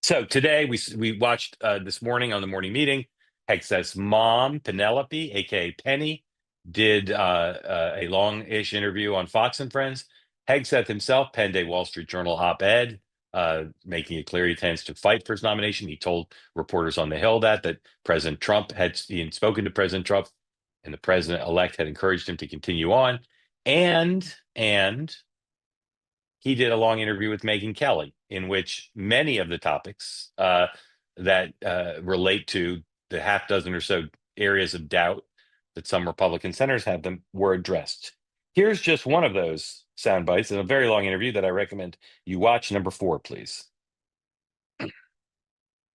So today we watched this morning on the morning meeting, Hegseth's mom, Penelope, aka Penny, did a long-ish interview on Fox and Friends. Hegseth himself penned a Wall Street Journal op-ed, making it clear he intends to fight for his nomination. He told reporters on the Hill that President Trump had spoken to President Trump, and the president-elect had encouraged him to continue on. And he did a long interview with Megyn Kelly, in which many of the topics that relate to the half dozen or so areas of doubt that some Republican senators have them were addressed. Here's just one of those sound bites in a very long interview that I recommend you watch. Number 4, please.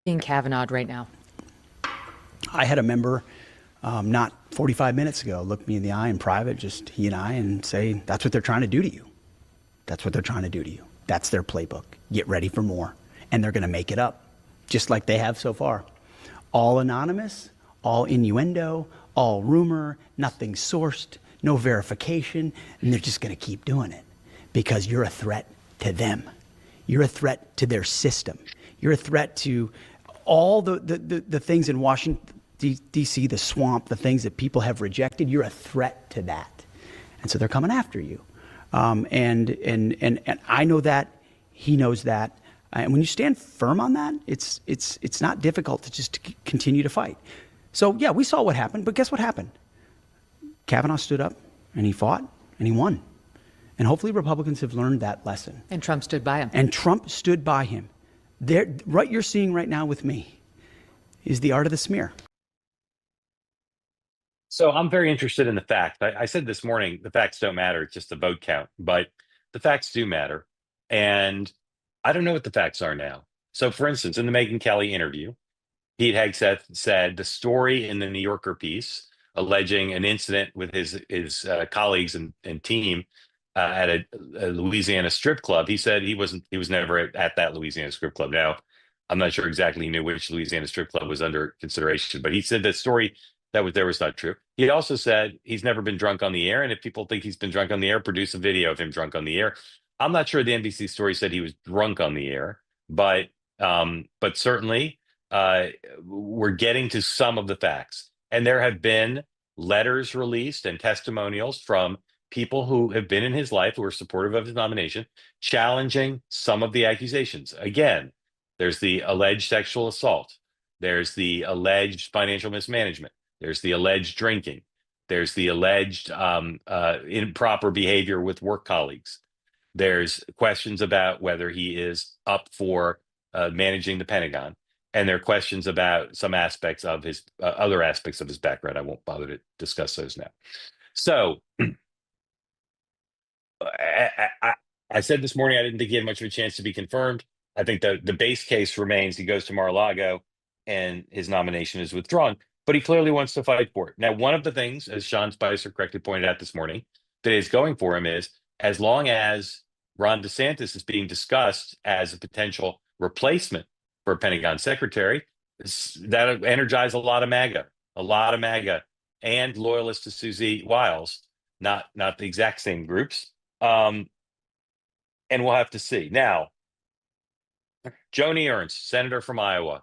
Being Kavanaugh right now. I had a member not 45 minutes ago look me in the eye in private, just he and I, and say, that's what they're trying to do to you. That's what they're trying to do to you. That's their playbook. Get ready for more. And they're going to make it up, just like they have so far. All anonymous, all innuendo, all rumor, nothing sourced, no verification, and they're just going to keep doing it because you're a threat to them. You're a threat to their system. You're a threat to all the things in Washington, D.C., the swamp, the things that people have rejected. You're a threat to that. And so they're coming after you. And I know that, he knows that. And when you stand firm on that, it's not difficult to just continue to fight. So yeah, we saw what happened, but guess what happened? Kavanaugh stood up and he fought and he won. And hopefully Republicans have learned that lesson. And Trump stood by him. And Trump stood by him. What you're seeing right now with me is the art of the smear. So I'm very interested in the facts. I said this morning, the facts don't matter, it's just the vote count, but the facts do matter. And I don't know what the facts are now. So for instance, in the Megyn Kelly interview, Pete Hegseth said the story in the New Yorker piece alleging an incident with his colleagues and team at a Louisiana strip club. He said he was never at that Louisiana strip club. Now, I'm not sure exactly he knew which Louisiana strip club was under consideration, but he said the story that was there was not true. He also said he's never been drunk on the air, and if people think he's been drunk on the air, produce a video of him drunk on the air. I'm not sure the NBC story said he was drunk on the air, but certainly we're getting to some of the facts. And there have been letters released and testimonials from people who have been in his life who are supportive of his nomination, challenging some of the accusations. Again, there's the alleged sexual assault. There's the alleged financial mismanagement. There's the alleged drinking. There's the alleged improper behavior with work colleagues. There's questions about whether he is up for managing the Pentagon. And there are questions about some aspects of his other aspects of his background. I won't bother to discuss those now. So I said this morning I didn't think he had much of a chance to be confirmed. I think the base case remains he goes to Mar-A-Lago and his nomination is withdrawn. But he clearly wants to fight for it. Now, one of the things, as Sean Spicer correctly pointed out this morning, that is going for him is as long as Ron DeSantis is being discussed as a potential replacement for a Pentagon secretary, that'll energize a lot of MAGA, and loyalists to Susie Wiles, not the exact same groups. And we'll have to see. Now, Joni Ernst, senator from Iowa.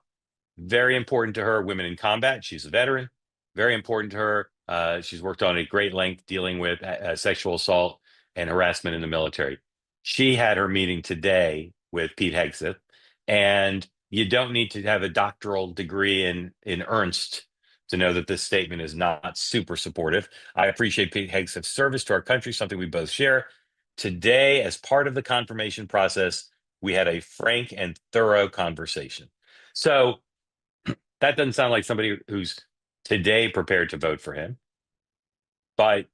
Very important to her, women in combat. She's a veteran. Very important to her. She's worked on at great length dealing with sexual assault and harassment in the military. She had her meeting today with Pete Hegseth, and you don't need to have a doctoral degree in Ernst to know that this statement is not super supportive. I appreciate Pete Hegseth's service to our country, something we both share. Today, as part of the confirmation process, we had a frank and thorough conversation. So that doesn't sound like somebody who's today prepared to vote for him. But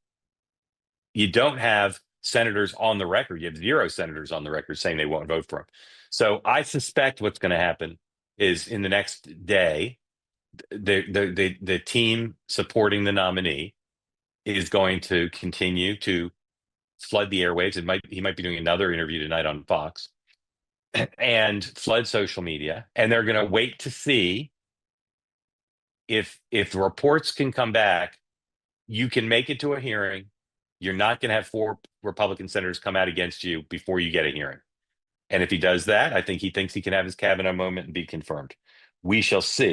you don't have senators on the record. You have 0 senators on the record saying they won't vote for him. So I suspect what's going to happen is in the next day, the team supporting the nominee is going to continue to flood the airwaves. He might be doing another interview tonight on Fox and flood social media. And they're going to wait to see if the reports can come back, you can make it to a hearing. You're not going to have 4 Republican senators come out against you before you get a hearing. And if he does that, I think he thinks he can have his Kavanaugh moment and be confirmed. We shall see.